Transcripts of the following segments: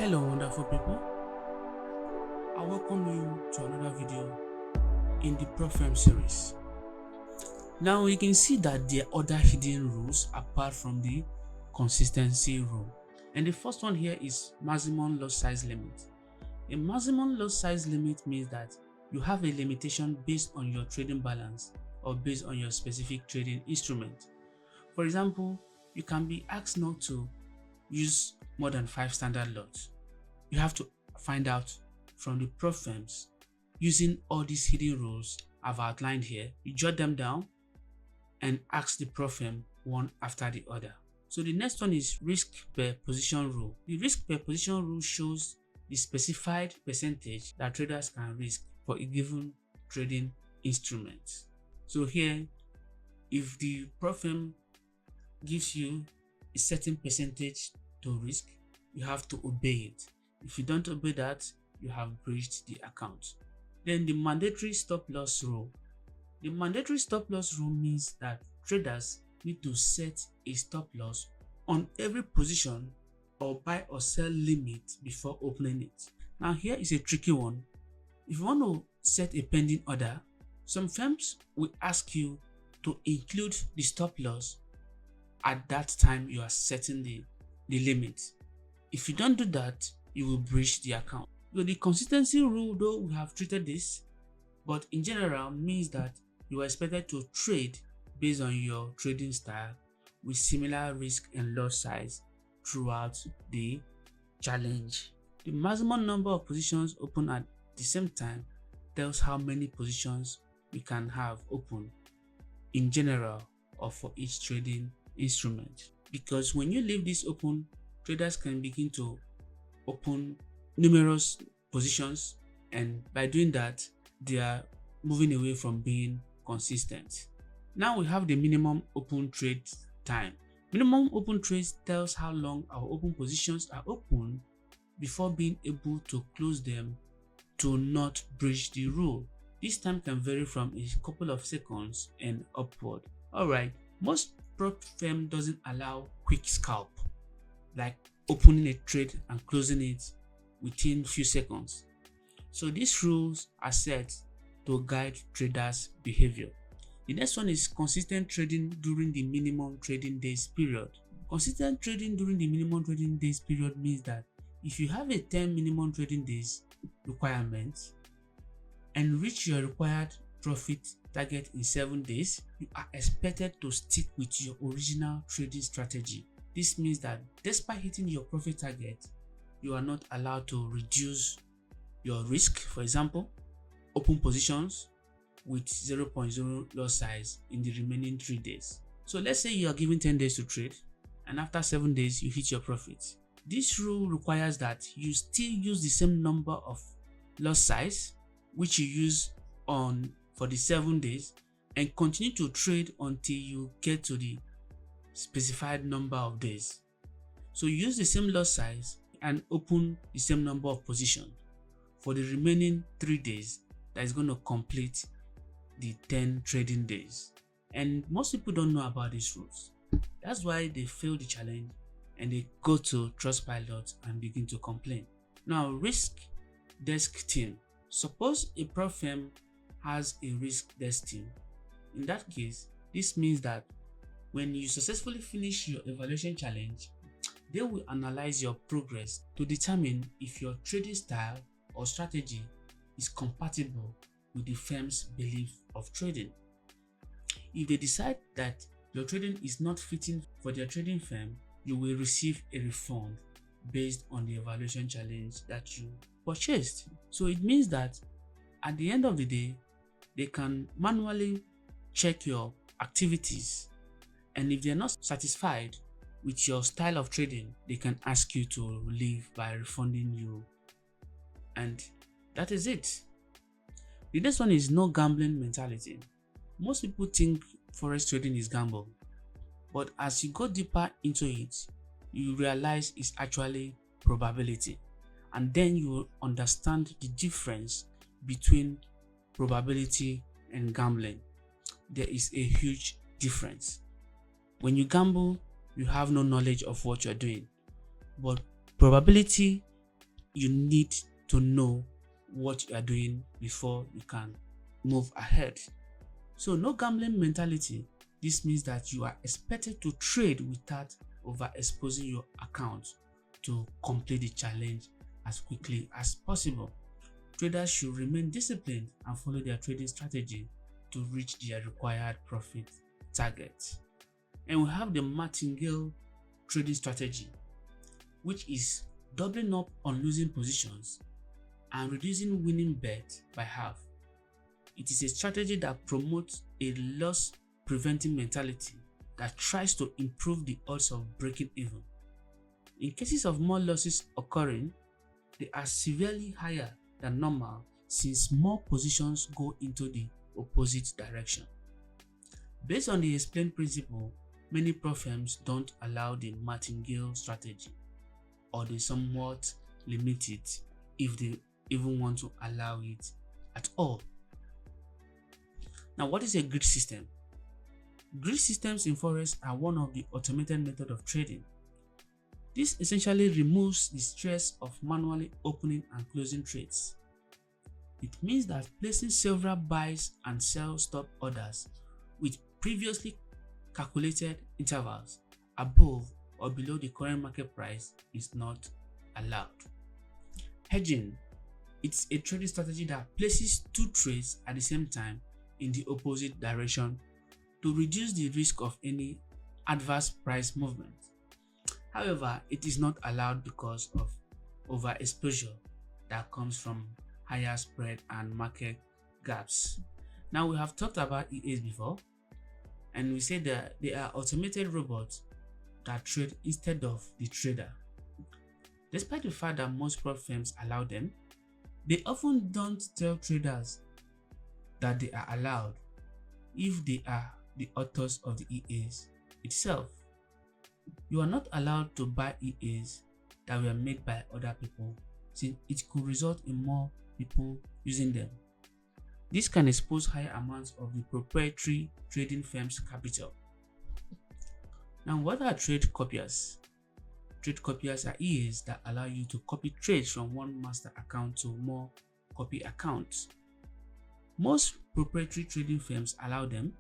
Hello wonderful people, I welcome you to another video in the Pro series. Now you can see that there are other hidden rules apart from the consistency rule, and the first one here is maximum lot size limit. A maximum lot size limit means that you have a limitation based on your trading balance or based on your specific trading instrument. For example, you can be asked not to use more than 5 standard lots. You have to find out from the prop firms using all these hidden rules I've outlined here. You jot them down and ask the prop firm one after the other. So the next one is risk per position rule. The risk per position rule shows the specified percentage that traders can risk for a given trading instrument. So here, if the prop firm gives you a certain percentage to risk, you have to obey it. If you don't obey that, you have breached the account. Then the mandatory stop loss rule. The mandatory stop loss rule means that traders need to set a stop loss on every position or buy or sell limit before opening it. Now here is a tricky one. If you want to set a pending order, some firms will ask you to include the stop loss at that time you are setting the limit. If you don't do that, you will breach the account. So the consistency rule, though we have treated this, but in general means that you are expected to trade based on your trading style with similar risk and lot size throughout the challenge. The maximum number of positions open at the same time tells how many positions we can have open in general or for each trading instrument. Because when you leave this open, traders can begin to open numerous positions, and by doing that, they are moving away from being consistent. Now we have the minimum open trade time. Minimum open trades tells how long our open positions are open before being able to close them to not breach the rule. This time can vary from a couple of seconds and upward. Alright, most prop firm doesn't allow quick scalp, like opening a trade and closing it within few seconds. So these rules are set to guide traders' behavior. The next one is consistent trading during the minimum trading days period. Consistent trading during the minimum trading days period means that if you have a 10 minimum trading days requirement and reach your required profit target in 7 days, you are expected to stick with your original trading strategy. This means that despite hitting your profit target, you are not allowed to reduce your risk. For example, open positions with 0.0 lot size in the remaining 3 days. So let's say you are given 10 days to trade and after 7 days you hit your profit. This rule requires that you still use the same number of lot size which you use for the 7 days and continue to trade until you get to the specified number of days. So use the same lot size and open the same number of positions for the remaining 3 days that is going to complete the 10 trading days. And most people don't know about these rules. That's why they fail the challenge and they go to Trustpilot and begin to complain. Now, risk desk team. Suppose a prop firm has a risk desk team. In that case, this means that when you successfully finish your evaluation challenge, they will analyze your progress to determine if your trading style or strategy is compatible with the firm's belief of trading. If they decide that your trading is not fitting for their trading firm, you will receive a refund based on the evaluation challenge that you purchased. So it means that at the end of the day, they can manually check your activities, and if they're not satisfied with your style of trading, they can ask you to leave by refunding you, and that is it. The next one is no gambling mentality. Most people think forex trading is gamble, but as you go deeper into it, you realize it's actually probability, and then you will understand the difference between probability and gambling. There is a huge difference. When you gamble, you have no knowledge of what you're doing, but probability you need to know what you are doing before you can move ahead. So no gambling mentality. This means that you are expected to trade without overexposing your account to complete the challenge as quickly as possible. Traders should remain disciplined and follow their trading strategy to reach their required profit target. And we have the martingale trading strategy, which is doubling up on losing positions and reducing winning bet by half. It is a strategy that promotes a loss preventing mentality that tries to improve the odds of breaking even. In cases of more losses occurring, they are severely higher than normal since more positions go into the opposite direction. Based on the explained principle, many prop firms don't allow the martingale strategy, or they somewhat limit it if they even want to allow it at all. Now, what is a grid system? Grid systems in forex are one of the automated methods of trading. This essentially removes the stress of manually opening and closing trades. It means that placing several buys and sell stop orders with previously calculated intervals above or below the current market price is not allowed. Hedging. It's a trading strategy that places two trades at the same time in the opposite direction to reduce the risk of any adverse price movement. However, it is not allowed because of overexposure that comes from higher spread and market gaps. Now, we have talked about EAs before, and we said that they are automated robots that trade instead of the trader. Despite the fact that most prop firms allow them, they often don't tell traders that they are allowed if they are the authors of the EAs itself. You are not allowed to buy EAs that were made by other people, since it could result in more people using them. This can expose higher amounts of the proprietary trading firm's capital. Now, what are trade copiers? Trade copiers are EAs that allow you to copy trades from one master account to more copy accounts. Most proprietary trading firms allow them.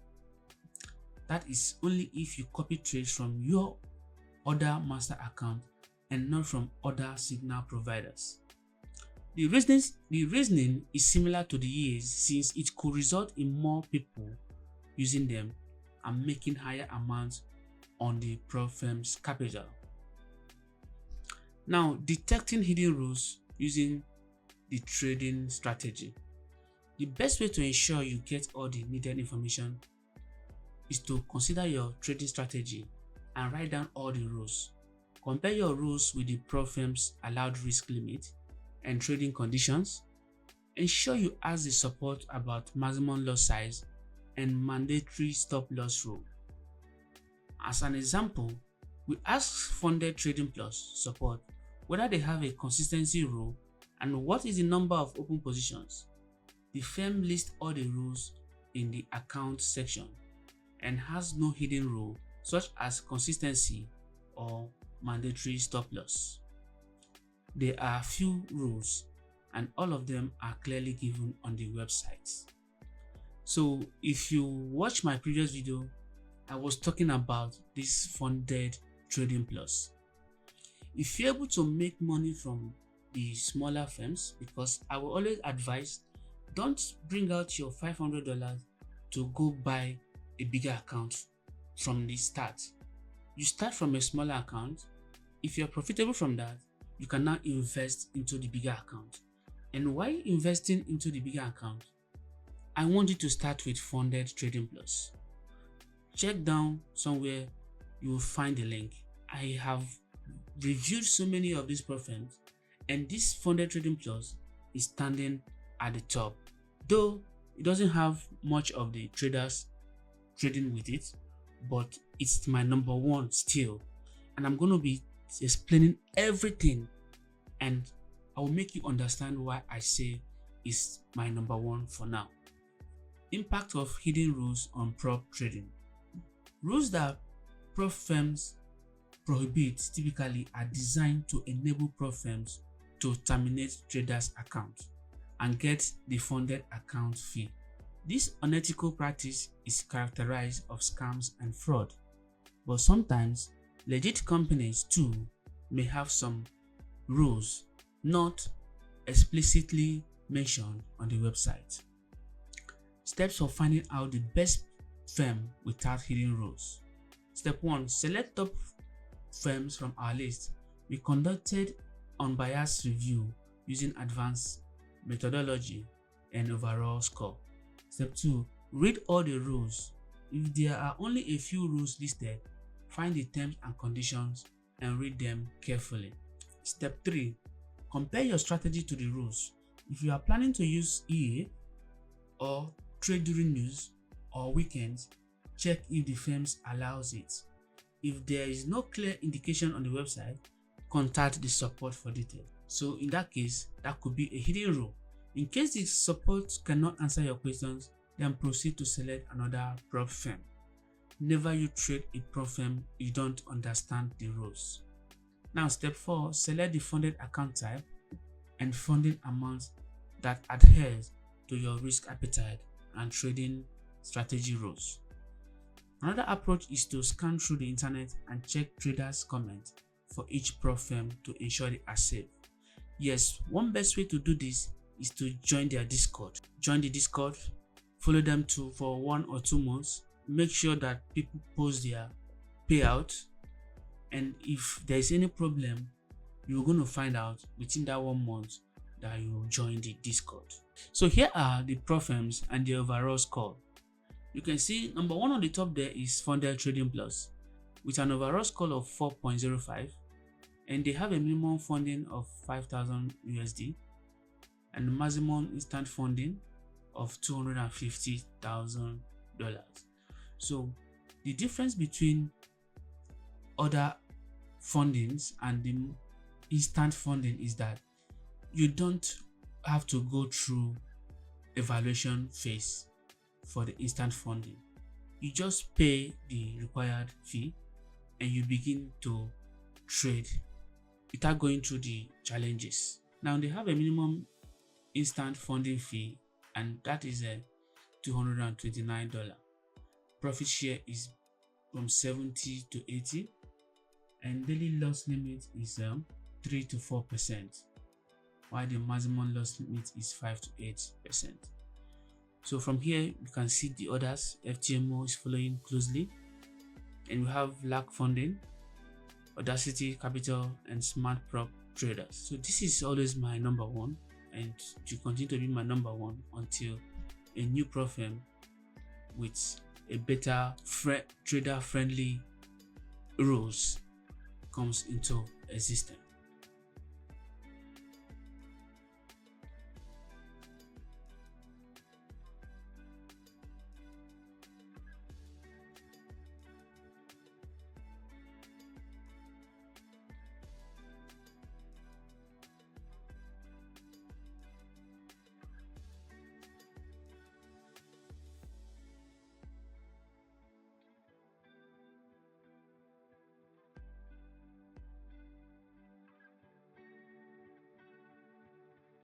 That is only if you copy trades from your other master account and not from other signal providers. The reasoning is similar to the EAs since it could result in more people using them and making higher amounts on the prop firm's capital. Now, detecting hidden rules using the trading strategy. The best way to ensure you get all the needed information is to consider your trading strategy and write down all the rules. Compare your rules with the prop firm's allowed risk limit and trading conditions. Ensure you ask the support about maximum loss size and mandatory stop loss rule. As an example, we ask Funded Trading Plus support whether they have a consistency rule and what is the number of open positions. The firm lists all the rules in the account section and has no hidden rule such as consistency or mandatory stop loss. There are few rules and all of them are clearly given on the website. So if you watch my previous video, I was talking about this Funded Trading Plus. If you're able to make money from the smaller firms, because I will always advise, don't bring out your $500 to go buy a bigger account from the start. You start from a smaller account. If you're profitable from that, you can now invest into the bigger account. And while investing into the bigger account, I want you to start with Funded Trading Plus. Check down somewhere, you will find the link. I have reviewed so many of these prop firms, and this Funded Trading Plus is standing at the top. Though it doesn't have much of the traders trading with it, but it's my number one still. And I'm going to be explaining everything, and I will make you understand why I say it's my number one for now. Impact of hidden rules on prop trading. Rules that prop firms prohibit typically are designed to enable prop firms to terminate traders' account and get the funded account fee. This unethical practice is characterized of scams and fraud, but sometimes legit companies too may have some rules not explicitly mentioned on the website. Steps for finding out the best firm without hidden rules. Step 1. Select top firms from our list. We conducted unbiased review using advanced methodology and overall score. Step 2. Read all the rules. If there are only a few rules listed, find the terms and conditions and read them carefully. Step 3. Compare your strategy to the rules. If you are planning to use EA or trade during news or weekends, check if the firms allows it. If there is no clear indication on the website, contact the support for details. So in that case, that could be a hidden rule. In case the support cannot answer your questions, then proceed to select another prop firm. Never you trade a prop firm you don't understand the rules. Now step 4, select the funded account type and funding amounts that adheres to your risk appetite and trading strategy rules. Another approach is to scan through the internet and check traders' comments for each prop firm to ensure they are safe. Yes, one best way to do this is to join their Discord. Join the Discord, follow them for 1 or 2 months. Make sure that people post their payout, and if there is any problem, you're going to find out within that 1 month that you join the Discord. So here are the prop firms and the overall score. You can see number 1 on the top there is Funded Trading Plus with an overall score of 4.05, and they have a minimum funding of 5,000 USD and a maximum instant funding of $250,000. So the difference between other fundings and the instant funding is that you don't have to go through evaluation phase for the instant funding. You just pay the required fee and you begin to trade without going through the challenges. Now they have a minimum instant funding fee, and that is $229. Profit share is from 70 to 80, and daily loss limit is 3 to 4%, while the maximum loss limit is 5 to 8%. So from here you can see the others. FTMO is following closely, and we have LAC Funding, Audacity Capital, and Smart Prop Traders. So this is always my number 1, and to continue to be my number 1 until a new prop firm with a better trader friendly rules comes into existence.